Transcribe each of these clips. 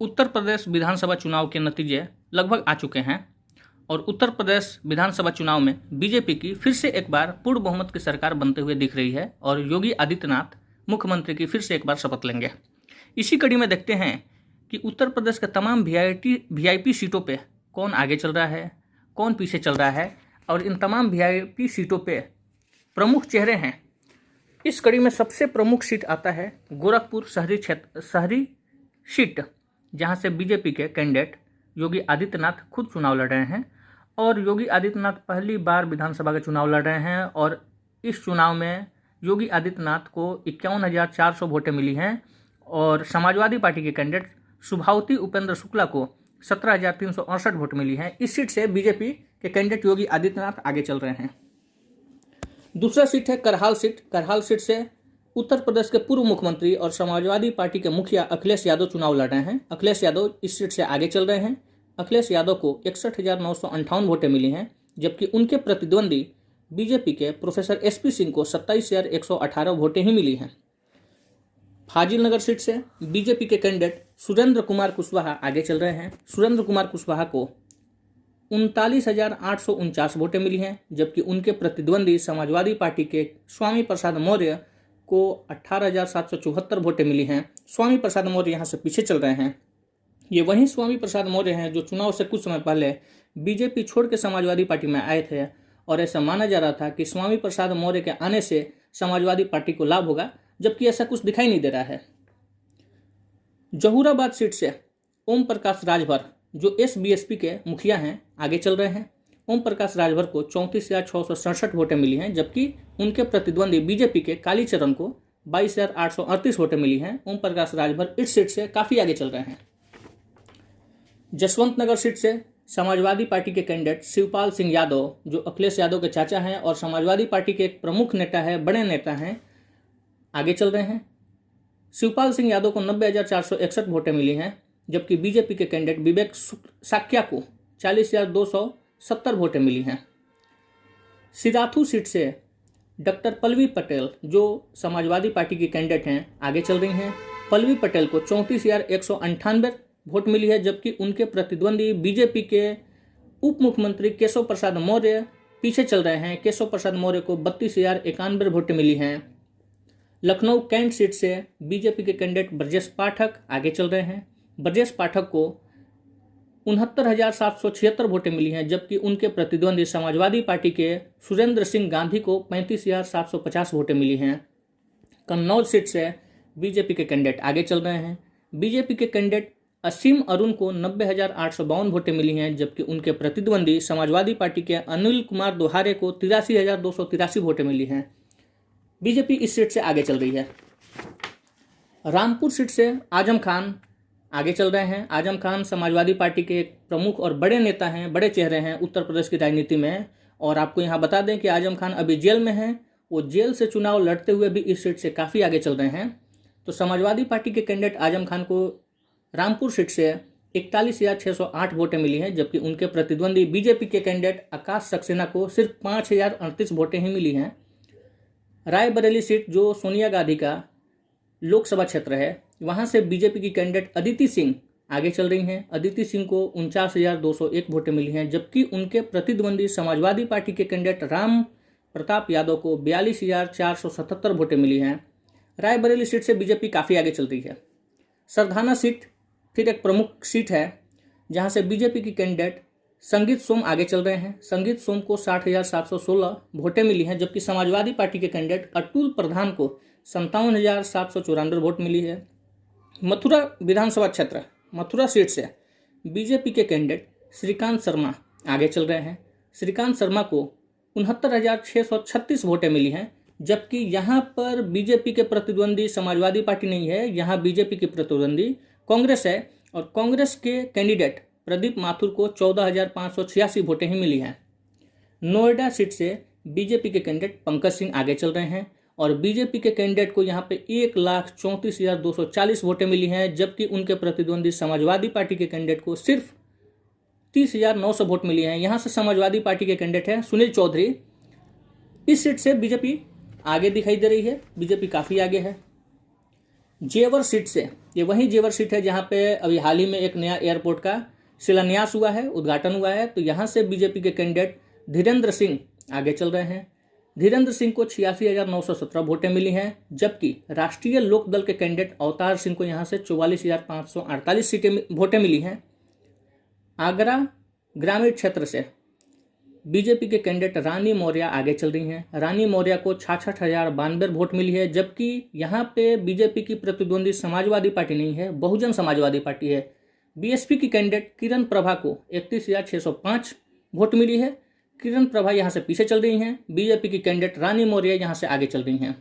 उत्तर प्रदेश विधानसभा चुनाव के नतीजे लगभग आ चुके हैं और उत्तर प्रदेश विधानसभा चुनाव में बीजेपी की फिर से एक बार पूर्ण बहुमत की सरकार बनते हुए दिख रही है और योगी आदित्यनाथ मुख्यमंत्री की फिर से एक बार शपथ लेंगे। इसी कड़ी में देखते हैं कि उत्तर प्रदेश के तमाम वीआईपी सीटों पे कौन आगे चल रहा है, कौन पीछे चल रहा है और इन तमाम वीआईपी सीटों पे प्रमुख चेहरे हैं। इस कड़ी में सबसे प्रमुख सीट आता है गोरखपुर शहरी सीट, जहां से बीजेपी के कैंडिडेट योगी आदित्यनाथ खुद चुनाव लड़ रहे हैं और योगी आदित्यनाथ पहली बार विधानसभा के चुनाव लड़ रहे हैं और इस चुनाव में योगी आदित्यनाथ को 51,400 वोटें मिली हैं और समाजवादी पार्टी के कैंडिडेट शुभावती उपेंद्र शुक्ला को 17,368 वोट मिली हैं। इस सीट से बीजेपी के कैंडिडेट योगी आदित्यनाथ आगे चल रहे हैं। दूसरा सीट है करहाल सीट। करहाल सीट से उत्तर प्रदेश के पूर्व मुख्यमंत्री और समाजवादी पार्टी के मुखिया अखिलेश यादव चुनाव लड़ रहे हैं। अखिलेश यादव इस सीट से आगे चल रहे हैं। अखिलेश यादव को 61,958 वोटें मिली हैं, जबकि उनके प्रतिद्वंदी बीजेपी के प्रोफेसर एसपी सिंह को 27,118 वोटें ही मिली हैं। फाजिल नगर सीट से बीजेपी के कैंडिडेट सुरेंद्र कुमार कुशवाहा आगे चल रहे हैं। सुरेंद्र कुमार कुशवाहा को 39,849 वोटें मिली हैं, जबकि उनके प्रतिद्वंदी समाजवादी पार्टी के स्वामी प्रसाद मौर्य को 18,774 वोटें मिली हैं। स्वामी प्रसाद मौर्य यहाँ से पीछे चल रहे हैं। ये वही स्वामी प्रसाद मौर्य हैं जो चुनाव से कुछ समय पहले बीजेपी छोड़ के समाजवादी पार्टी में आए थे और ऐसा माना जा रहा था कि स्वामी प्रसाद मौर्य के आने से समाजवादी पार्टी को लाभ होगा, जबकि ऐसा कुछ दिखाई नहीं दे रहा है। जहूराबाद सीट से ओम प्रकाश राजभर, जो एसबीएसपी के मुखिया हैं, आगे चल रहे हैं। ओम प्रकाश राजभर को 34,667 वोटें मिली हैं, जबकि उनके प्रतिद्वंदी बीजेपी के कालीचरण को 22,838 वोटें मिली हैं। ओम प्रकाश राजभर इस सीट से काफ़ी आगे चल रहे हैं। जसवंत नगर सीट से समाजवादी पार्टी के कैंडिडेट शिवपाल सिंह यादव, जो अखिलेश यादव के चाचा हैं और समाजवादी पार्टी के एक प्रमुख नेता है, बड़े नेता हैं, आगे चल रहे हैं। शिवपाल सिंह यादव को 90,461 वोटें मिली हैं, जबकि बीजेपी के कैंडिडेट विवेक साक्या को 40,270 वोटें मिली हैं। सिराथू सीट से डॉक्टर पल्लवी पटेल, जो समाजवादी पार्टी की कैंडिडेट हैं, आगे चल रही हैं। पल्लवी पटेल को 34,198 वोट मिली है, जबकि उनके प्रतिद्वंदी बीजेपी के उप मुख्यमंत्री केशव प्रसाद मौर्य पीछे चल रहे हैं। केशव प्रसाद मौर्य को 32,091 वोटें मिली हैं। लखनऊ कैंट सीट से बीजेपी के कैंडिडेट ब्रजेश पाठक आगे चल रहे हैं। ब्रजेश पाठक को 69,776 वोटें मिली हैं, जबकि उनके प्रतिद्वंदी समाजवादी पार्टी के सुरेंद्र सिंह गांधी को 35,750 वोटें मिली हैं। कन्नौज सीट से बीजेपी के कैंडिडेट आगे चल रहे हैं। बीजेपी के कैंडिडेट असीम अरुण को 90,852 वोटें मिली हैं, जबकि उनके प्रतिद्वंदी समाजवादी पार्टी के अनिल कुमार दोहारे को 83,283 वोटें मिली हैं। बीजेपी इस सीट से आगे चल रही है। रामपुर सीट से आजम खान आगे चल रहे हैं। आजम खान समाजवादी पार्टी के एक प्रमुख और बड़े नेता हैं, बड़े चेहरे हैं उत्तर प्रदेश की राजनीति में। और आपको यहाँ बता दें कि आजम खान अभी जेल में हैं। वो जेल से चुनाव लड़ते हुए भी इस सीट से काफ़ी आगे चल रहे हैं। तो समाजवादी पार्टी के कैंडिडेट आजम खान को रामपुर सीट से 41,608 वोटें मिली हैं, जबकि उनके प्रतिद्वंदी बीजेपी के कैंडिडेट आकाश सक्सेना को सिर्फ 5,038 वोटें ही मिली हैं। रायबरेली सीट, जो सोनिया गांधी का लोकसभा क्षेत्र है, वहां से बीजेपी की कैंडिडेट अदिति सिंह आगे चल रही हैं। अदिति सिंह को 49,201 वोटें मिली हैं, जबकि उनके प्रतिद्वंदी समाजवादी पार्टी के कैंडिडेट राम प्रताप यादव को 42,477 वोटें मिली हैं। रायबरेली सीट से बीजेपी काफ़ी आगे चल रही है। सरधाना सीट फिर एक प्रमुख सीट है, जहां से बीजेपी की कैंडिडेट संगीत सोम आगे चल रहे हैं। संगीत सोम को 60,716 वोटें मिली हैं, जबकि समाजवादी पार्टी के कैंडिडेट अतुल प्रधान को 57,794 वोट मिली है। मथुरा विधानसभा क्षेत्र, मथुरा सीट से बीजेपी के कैंडिडेट श्रीकांत शर्मा आगे चल रहे हैं। श्रीकांत शर्मा को 69,636 वोटें मिली हैं, जबकि यहाँ पर बीजेपी के प्रतिद्वंदी समाजवादी पार्टी नहीं है, यहाँ बीजेपी की प्रतिद्वंदी कांग्रेस है और कांग्रेस के कैंडिडेट प्रदीप माथुर को 14,586 वोटें ही मिली हैं। नोएडा सीट से बीजेपी के कैंडिडेट पंकज सिंह आगे चल रहे हैं और बीजेपी के कैंडिडेट को यहाँ पे 1,34,240 वोटें मिली हैं, जबकि उनके प्रतिद्वंदी समाजवादी पार्टी के कैंडिडेट को सिर्फ 30,900 वोट मिली हैं। यहाँ से समाजवादी पार्टी के कैंडिडेट हैं सुनील चौधरी। इस सीट से बीजेपी आगे दिखाई दे रही है, बीजेपी काफ़ी आगे है। जेवर सीट से ये वही जेवर सीट है जहाँ पे अभी हाल ही में एक नया एयरपोर्ट का शिलान्यास हुआ है, उद्घाटन हुआ है। तो यहाँ से बीजेपी के कैंडिडेट धीरेन्द्र सिंह आगे चल रहे हैं। धीरेन्द्र सिंह को 86,917 वोटें मिली हैं, जबकि राष्ट्रीय लोकदल के कैंडिडेट अवतार सिंह को यहाँ से 44,548 वोटें मिली हैं। आगरा ग्रामीण क्षेत्र से बीजेपी के कैंडिडेट रानी मौर्य आगे चल रही हैं। रानी मौर्य को 66,092 वोट मिली है, जबकि यहाँ पे बीजेपी की प्रतिद्वंदी समाजवादी पार्टी नहीं है, बहुजन समाजवादी पार्टी है। बीएसपी की कैंडिडेट किरण प्रभा को 31,605 वोट मिली है। किरण प्रभा यहाँ से पीछे चल रही हैं। बीजेपी की कैंडिडेट रानी मौर्य यहाँ से आगे चल रही हैं।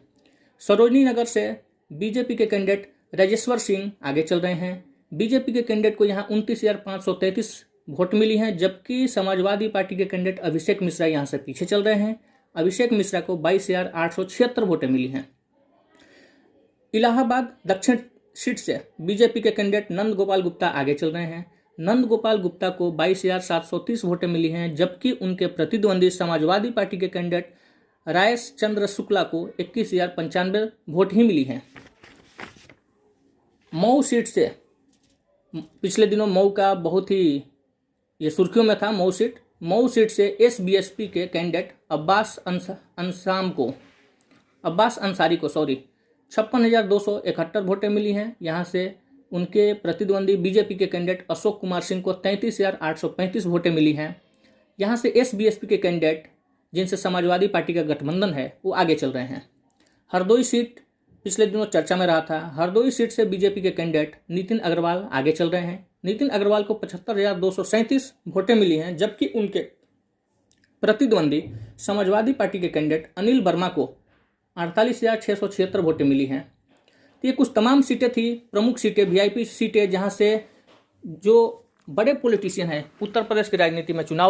सरोजनी नगर से बीजेपी के कैंडिडेट राजेश्वर सिंह आगे चल रहे हैं। बीजेपी के कैंडिडेट को यहाँ 29,533 वोट मिली हैं, जबकि समाजवादी पार्टी के कैंडिडेट अभिषेक मिश्रा यहाँ से पीछे चल रहे हैं। अभिषेक मिश्रा को 22,876 वोटें मिली हैं। इलाहाबाद दक्षिण सीट से बीजेपी के कैंडिडेट नंद गोपाल गुप्ता आगे चल रहे हैं। नंद गोपाल गुप्ता को 22,730 वोटें मिली हैं, जबकि उनके प्रतिद्वंदी समाजवादी पार्टी के कैंडिडेट रायस चंद्र शुक्ला को 21,095 वोट ही मिली हैं। मऊ सीट से पिछले दिनों मऊ का बहुत ही ये सुर्खियों में था। मऊ सीट से एसबीएसपी के कैंडिडेट अब्बास अंसारी को 56,271 वोटें मिली हैं। यहाँ से उनके प्रतिद्वंदी बीजेपी के कैंडिडेट अशोक कुमार सिंह को 33,835 वोटें मिली हैं। यहाँ से एसबीएसपी के कैंडिडेट जिनसे समाजवादी पार्टी का गठबंधन है वो आगे चल रहे हैं। हरदोई सीट पिछले दिनों चर्चा में रहा था। हरदोई सीट से बीजेपी के कैंडिडेट नितिन अग्रवाल आगे चल रहे हैं। नितिन अग्रवाल को 75,237 वोटें मिली हैं, जबकि उनके प्रतिद्वंदी समाजवादी पार्टी के कैंडिडेट अनिल वर्मा को 48,676 वोटें मिली हैं। तो ये कुछ तमाम सीटें थी, प्रमुख सीटें, वीआईपी सीटें, जहां से जो बड़े पॉलिटिशियन हैं उत्तर प्रदेश की राजनीति में चुनाव